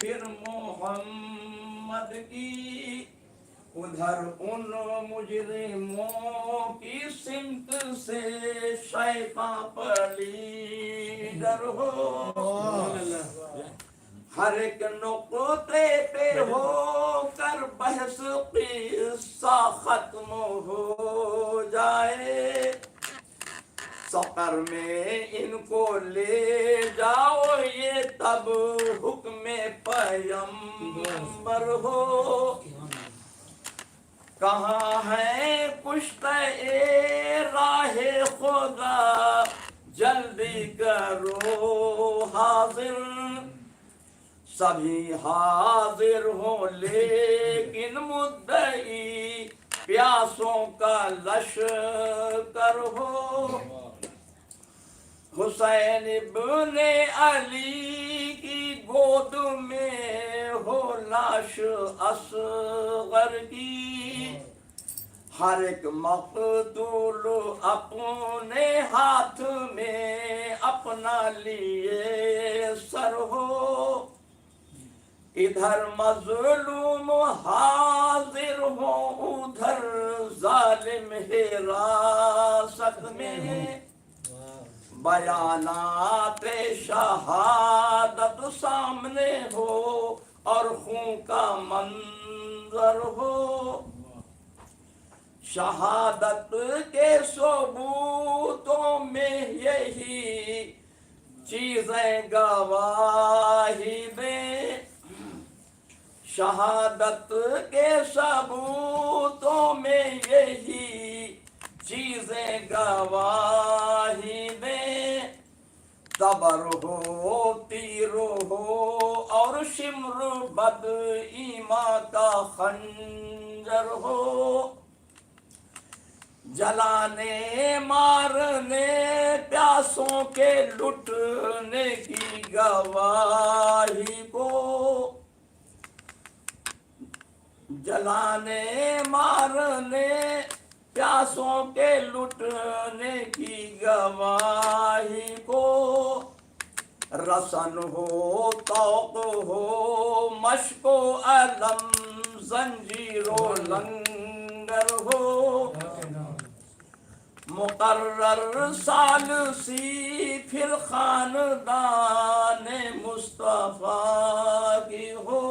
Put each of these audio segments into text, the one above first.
پھر محمد کی، ادھر ان مجرموں کی سمت سے شیطان پلیدر ہو، ہر ایک نقطے پہ ہو کر بحث قصہ ختم ہو جائے، سفر میں ان کو لے جاؤ یہ تب حکم پیغمبر ہو، کہاں ہے کشتہ راہ خدا جلدی کرو حاضر، سبھی حاضر ہوں لیکن مدعی پیاسوں کا لشکر ہو، حسین ابن علی کی گود میں ہو لاش اصغر کی، ہر ایک مقتول اپنے ہاتھ میں اپنا لیے سر ہو، ادھر مظلوم حاضر ہو ادھر ظالم حراست میں، بیانات شہادت سامنے ہو اور خون کا منظر ہو، شہادت کے ثبوتوں میں یہی چیزیں گواہی دیں، شہادت کے ثبوتوں میں یہی چیزیں گواہی دیں، تبر ہو تیر ہو اور شمر بد ایمان کا خنجر ہو، جلانے مارنے پیاسوں کے لٹنے کی گواہی کو، جلانے مارنے پیاسوں کے لٹنے کی گواہی کو، رسن ہو طوق ہو مشق و علم زنجیر و لنگر ہو، مقرر ثالثی پھر خاندان مصطفیٰ کی ہو،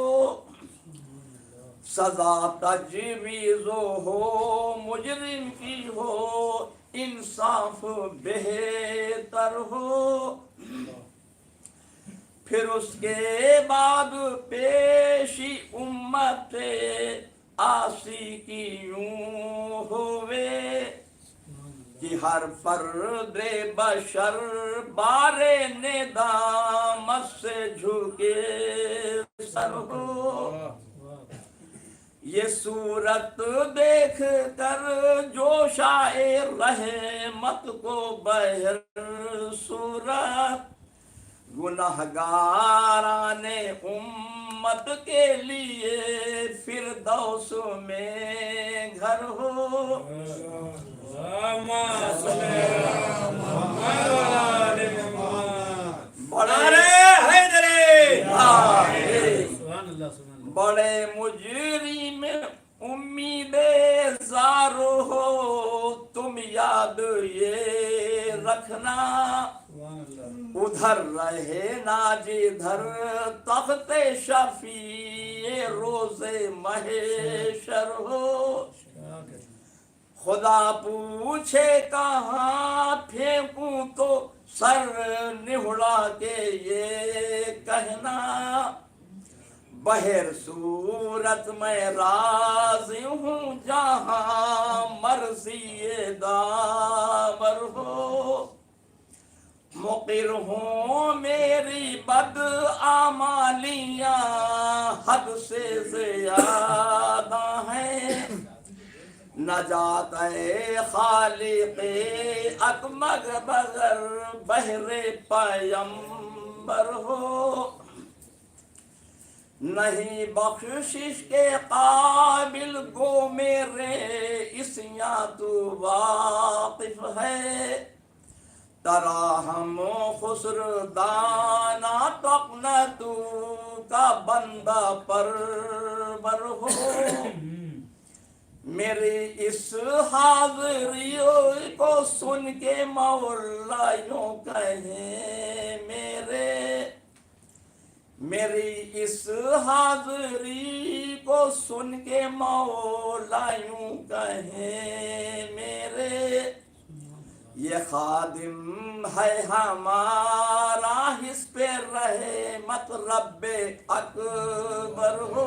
سزا تجویز ہو مجرم کی ہو انصاف بہتر ہو، پھر اس کے بعد پیشی امت آسی کی یوں ہوئے کہ ہر فرد بشر بارے ندامت سے جھکے سر ہو، یہ صورت دیکھ کر جو شاعر رحمت کو بہر صورت، گنہگاران امت کے لیے فردوس میں گھر ہو، بڑے مجرم امید زار ہو تم یاد یہ رکھنا، ادھر رہے نا جدھر تخت شفیع روز محشر ہو، خدا پوچھے کہاں پھینکوں تو سر نہڑا کے یہ کہنا، بہر صورت میں راضی ہوں جہاں مرضی داور ہو، مقر ہوں میری بد اعمالیاں حد سے زیادہ ہیں، نجات اے خالق اکمگ بغیر بہر پیمبر ہو، نہیں بخشش کے قابل گو میرے اسیاں تو واقف ہے، تراہم خسر دانا تقنتو کا بندہ پرور ہو میری اس حاضری کو سن کے مولا یوں کہیں میری اس حاضری کو سن کے مولا یوں کہیں میرے یہ خادم ہے ہمارا اس پہ رحمت رب اکبر ہو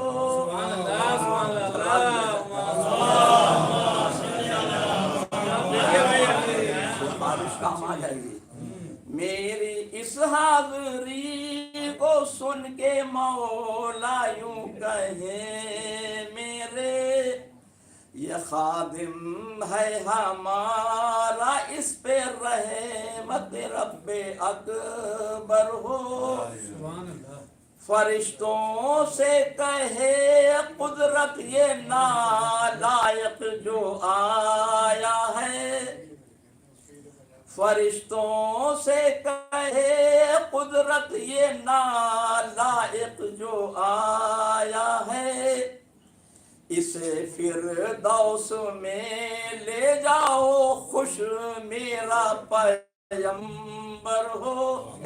بارش کام آ جائے گی میری اس حاضری کو سن کے مولا یوں کہیں میرے یہ خادم ہے ہمارا اس پہ رحمت رب اکبر ہو فرشتوں سے کہے قدرت یہ نالائق جو آیا ہے فرشتوں سے کہے قدرت یہ نالائق جو آیا ہے اسے فردوس میں لے جاؤ خوش میرا پیغمبر ہو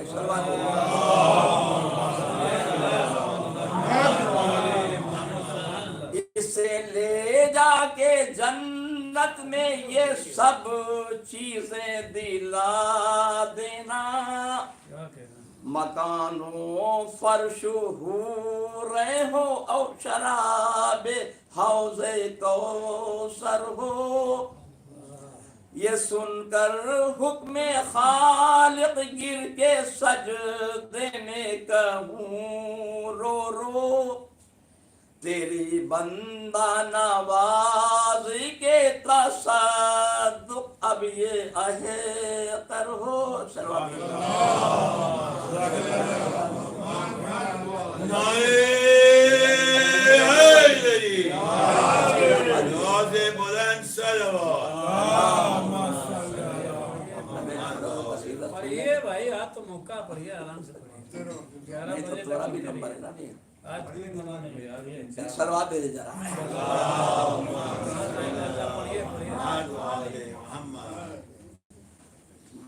اسے لے جا کے جنت میں یہ سب چیزیں دلا دینا مکانوں فرش حور ہو او شراب حوض کوثر ہو یہ سن کر حکم خالق گر کے سجدے میں کہوں رو رو تیری بندہ نوازی کے تصدق اب یہ احقر ہو پڑھیے بھائی آپ تو موقع پڑھیے آرام سے پڑھیے نہیں تو تھوڑا بھی نمبر ہے نا نہیں سلوات دے دے جا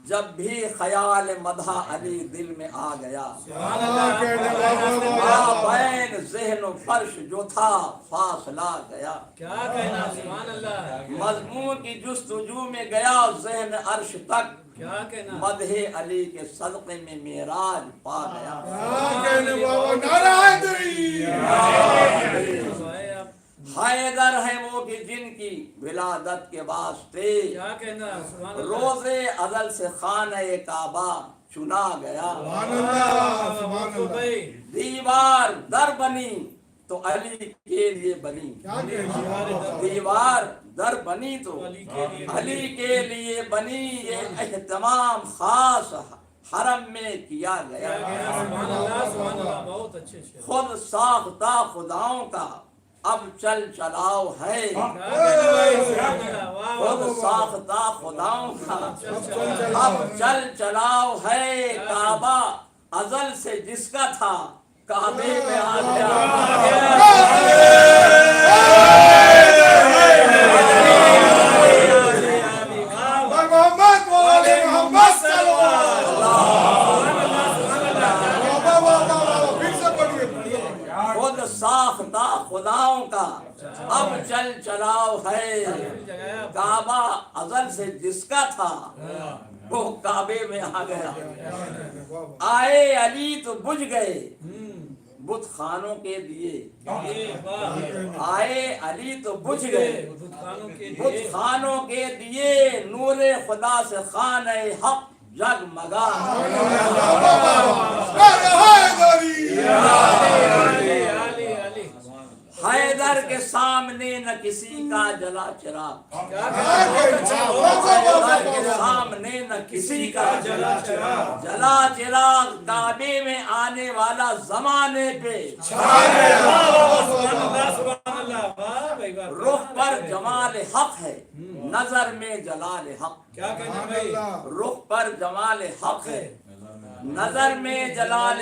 جب بھی خیال مدح علی دل میں آ گیا بین ذہن و فرش جو تھا فاصلہ گیا کیا کہنا سبحان اللہ مضمون کی جستجو میں گیا ذہن عرش تک کیا کہنا مدح علی کے صدقے میں معراج پا گیا حیدر ہے وہ کہ جن کی ولادت کے واسطے روز ازل سے خانہ کعبہ چنا گیا دیوار در بنی تو علی کے لیے بنی دیوار در بنی تو علی کے لیے بنی یہ اہتمام خاص حرم میں کیا گیا خود ساختہ خداؤں کا اب چل چلاؤ ہے خود ساختہ خداؤں کا اب چل چلاؤ ہے کعبہ ازل سے جس کا تھا کعبے میں آ گیا خود ساختہ خداؤں کا اب چل چلاؤ ہے کعبہ ازل سے جس کا تھا وہ کعبے میں آ گیا آئے علی تو بجھ گئے بت خانوں کے دیے آئے علی تو بجھ گئے بت خانوں کے دیے نور خدا سے خانہ حق جگمگا حیدر کے سامنے نہ کسی کا جلا چراغ حیدر کے سامنے نہ کسی کا جلا چراغ کعبے میں آنے والا زمانے پہ رخ پر جمال حق ہے نظر میں جلال حق رخ پر جمال حق ہے نظر میں جلال